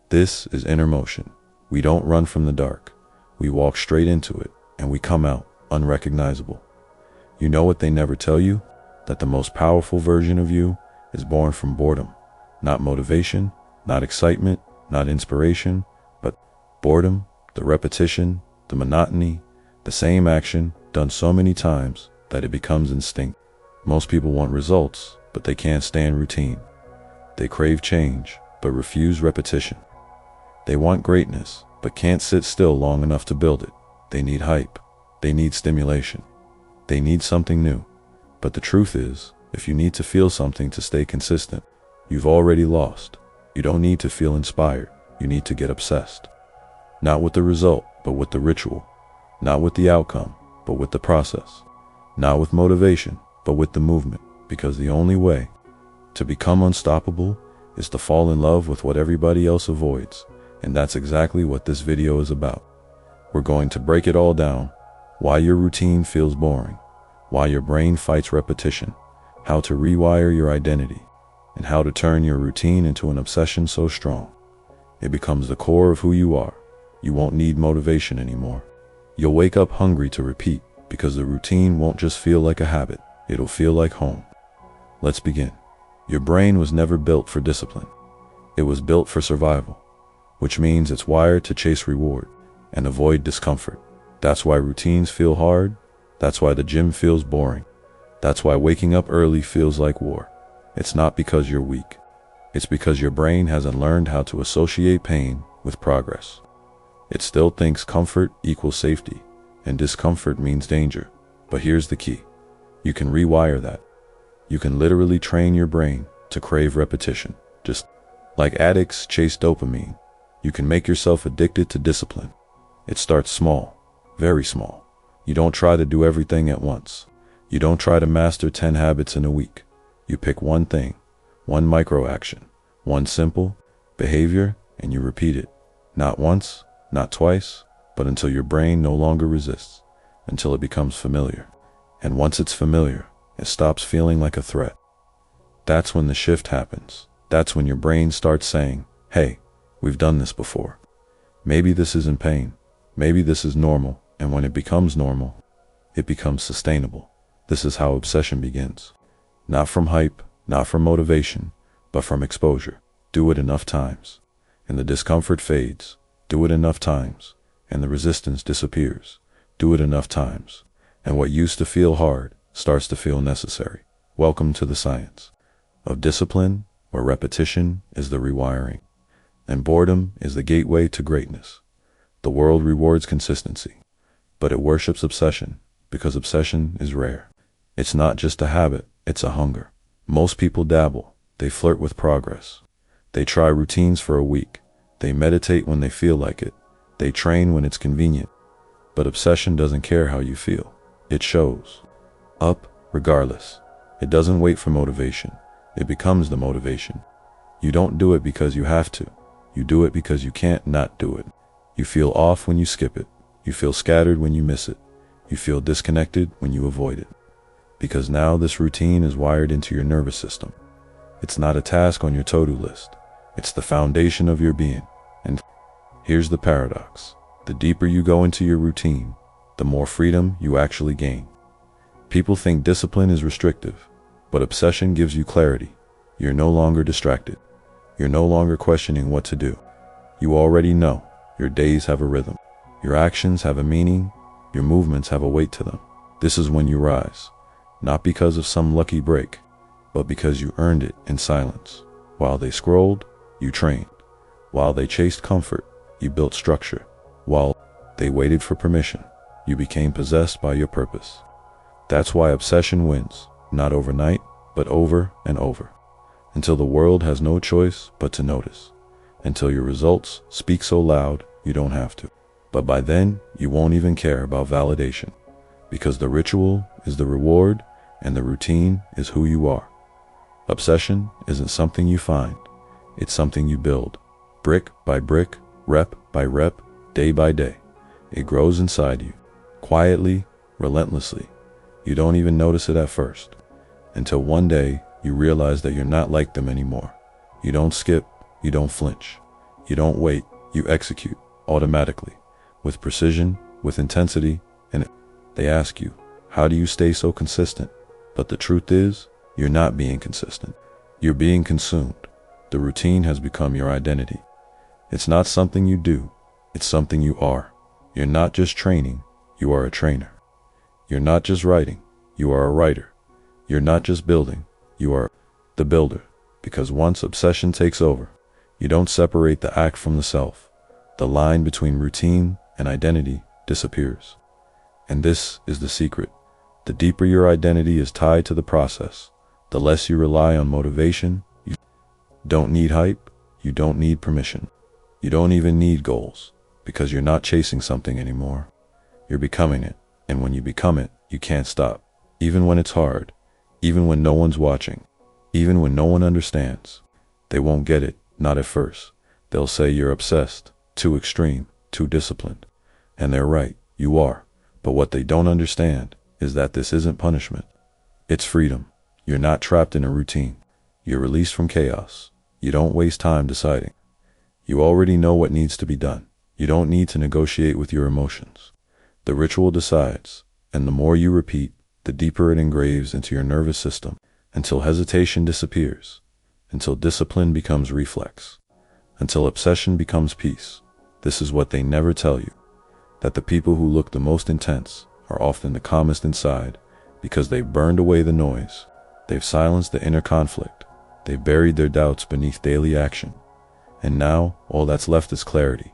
This is inner motion. We don't run from the dark. We walk straight into it, and we come out unrecognizable. You know what they never tell you? That the most powerful version of you is born from boredom. Not motivation, not excitement, not inspiration, but boredom, the repetition, the monotony, the same action done so many times that it becomes instinct. Most people want results, but they can't stand routine. They crave change, but refuse repetition. They want greatness, but can't sit still long enough to build it. They need hype. They need stimulation. They need something new. But the truth is, if you need to feel something to stay consistent, you've already lost. You don't need to feel inspired. You need to get obsessed. Not with the result, but with the ritual. Not with the outcome, but with the process. Not with motivation, but with the movement. Because the only way to become unstoppable is to fall in love with what everybody else avoids. And that's exactly what this video is about. We're going to break it all down. Why your routine feels boring. Why your brain fights repetition. How to rewire your identity. And how to turn your routine into an obsession so strong it becomes the core of who you are. You won't need motivation anymore. You'll wake up hungry to repeat, because the routine won't just feel like a habit. It'll feel like home. Let's begin. Your brain was never built for discipline. It was built for survival, which means it's wired to chase reward and avoid discomfort. That's why routines feel hard. That's why the gym feels boring. That's why waking up early feels like war. It's not because you're weak. It's because your brain hasn't learned how to associate pain with progress. It still thinks comfort equals safety, and discomfort means danger. But here's the key. You can rewire that. You can literally train your brain to crave repetition. Just like addicts chase dopamine, you can make yourself addicted to discipline. It starts small, very small. You don't try to do everything at once. You don't try to master 10 habits in a week. You pick one thing, one micro action, one simple behavior, and you repeat it. Not once, not twice, but until your brain no longer resists, until it becomes familiar. And once it's familiar, it stops feeling like a threat. That's when the shift happens. That's when your brain starts saying, hey, we've done this before. Maybe this isn't pain. Maybe this is normal. And when it becomes normal, it becomes sustainable. This is how obsession begins. Not from hype, not from motivation, but from exposure. Do it enough times, and the discomfort fades. Do it enough times, and the resistance disappears. Do it enough times, and what used to feel hard starts to feel necessary. Welcome to the science of discipline, where repetition is the rewiring, and boredom is the gateway to greatness. The world rewards consistency, but it worships obsession, because obsession is rare. It's not just a habit, it's a hunger. Most people dabble. They flirt with progress. They try routines for a week. They meditate when they feel like it. They train when it's convenient. But obsession doesn't care how you feel. It shows up regardless. It doesn't wait for motivation. It becomes the motivation. You don't do it because you have to. You do it because you can't not do it. You feel off when you skip it. You feel scattered when you miss it. You feel disconnected when you avoid it. Because now this routine is wired into your nervous system. It's not a task on your to-do list. It's the foundation of your being. And here's the paradox. The deeper you go into your routine, the more freedom you actually gain. People think discipline is restrictive, but obsession gives you clarity. You're no longer distracted. You're no longer questioning what to do. You already know. Your days have a rhythm. Your actions have a meaning. Your movements have a weight to them. This is when you rise, not because of some lucky break, but because you earned it in silence. While they scrolled, you trained. While they chased comfort, you built structure. While they waited for permission, you became possessed by your purpose. That's why obsession wins, not overnight, but over and over, until the world has no choice but to notice, until your results speak so loud you don't have to. But by then, you won't even care about validation, because the ritual is the reward and the routine is who you are. Obsession isn't something you find, it's something you build, brick by brick, rep by rep, day by day. It grows inside you, quietly, relentlessly. You don't even notice it at first, until one day you realize that you're not like them anymore. You don't skip, you don't flinch. You don't wait, you execute, automatically, with precision, with intensity, and they ask you, how do you stay so consistent? But the truth is, you're not being consistent. You're being consumed. The routine has become your identity. It's not something you do, it's something you are. You're not just training, you are a trainer. You're not just writing, you are a writer. You're not just building, you are the builder. Because once obsession takes over, you don't separate the act from the self. The line between routine and identity disappears. And this is the secret. The deeper your identity is tied to the process, the less you rely on motivation. You don't need hype, you don't need permission. You don't even need goals, because you're not chasing something anymore. You're becoming it, and when you become it, you can't stop. Even when it's hard, even when no one's watching, even when no one understands. They won't get it, not at first. They'll say you're obsessed, too extreme, too disciplined. And they're right, you are. But what they don't understand is that this isn't punishment. It's freedom. You're not trapped in a routine. You're released from chaos. You don't waste time deciding. You already know what needs to be done. You don't need to negotiate with your emotions. The ritual decides, and the more you repeat, the deeper it engraves into your nervous system, until hesitation disappears, until discipline becomes reflex, until obsession becomes peace. This is what they never tell you, that the people who look the most intense are often the calmest inside, because they've burned away the noise, they've silenced the inner conflict, they've buried their doubts beneath daily action. And now, all that's left is clarity.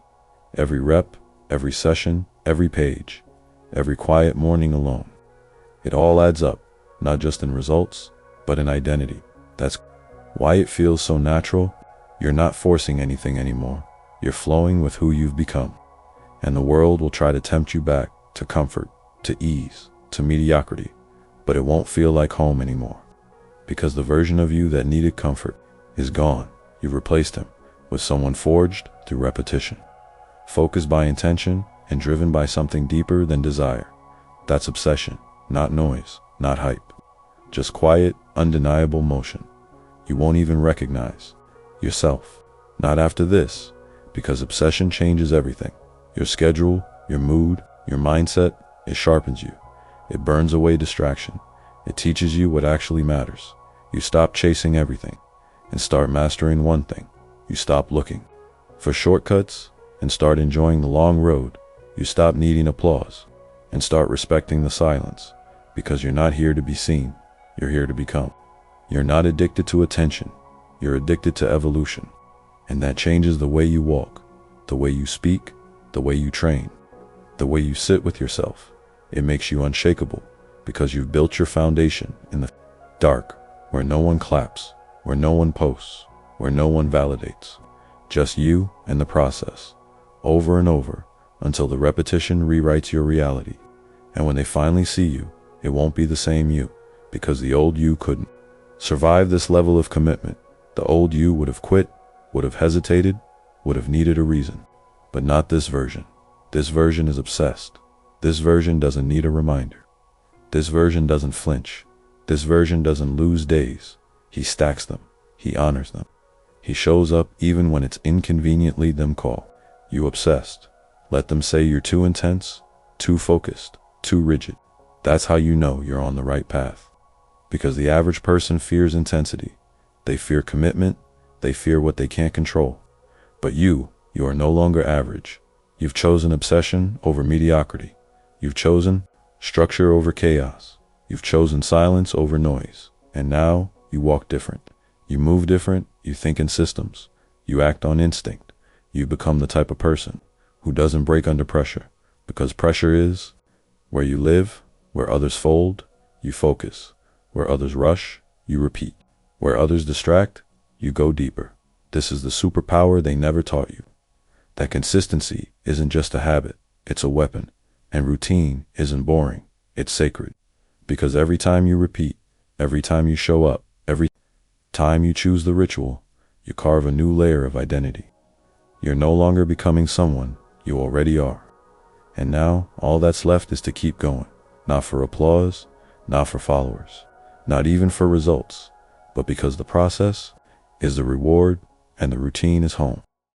Every rep, every session, every page, every quiet morning alone. It all adds up, not just in results, but in identity. That's why it feels so natural. You're not forcing anything anymore. You're flowing with who you've become. And the world will try to tempt you back to comfort, to ease, to mediocrity, but it won't feel like home anymore. Because the version of you that needed comfort is gone. You've replaced him with someone forged through repetition, focused by intention and driven by something deeper than desire. That's obsession, not noise, not hype. Just quiet, undeniable motion. You won't even recognize yourself. Not after this, because obsession changes everything. Your schedule, your mood, your mindset, it sharpens you. It burns away distraction. It teaches you what actually matters. You stop chasing everything and start mastering one thing. You stop looking for shortcuts and start enjoying the long road. You stop needing applause and start respecting the silence, because you're not here to be seen. You're here to become. You're not addicted to attention. You're addicted to evolution. And that changes the way you walk, the way you speak, the way you train, the way you sit with yourself. It makes you unshakable because you've built your foundation in the dark, where no one claps, where no one posts, where no one validates. Just you and the process, over and over, until the repetition rewrites your reality. And when they finally see you, it won't be the same you, because the old you couldn't survive this level of commitment. The old you would have quit, would have hesitated, would have needed a reason. But not this version. This version is obsessed. This version doesn't need a reminder. This version doesn't flinch. This version doesn't lose days. He stacks them. He honors them. He shows up even when it's inconveniently them call. You obsessed. Let them say you're too intense, too focused, too rigid. That's how you know you're on the right path. Because the average person fears intensity. They fear commitment. They fear what they can't control. But you are no longer average. You've chosen obsession over mediocrity. You've chosen structure over chaos. You've chosen silence over noise. And now you walk different. You move different. You think in systems. You act on instinct. You become the type of person who doesn't break under pressure. Because pressure is where you live, where others fold, you focus. Where others rush, you repeat. Where others distract, you go deeper. This is the superpower they never taught you. That consistency isn't just a habit, it's a weapon. And routine isn't boring, it's sacred. Because every time you repeat, every time you show up, every time you choose the ritual, you carve a new layer of identity. You're no longer becoming someone you already are. And now, all that's left is to keep going. Not for applause, not for followers, not even for results, but because the process is the reward and the routine is home.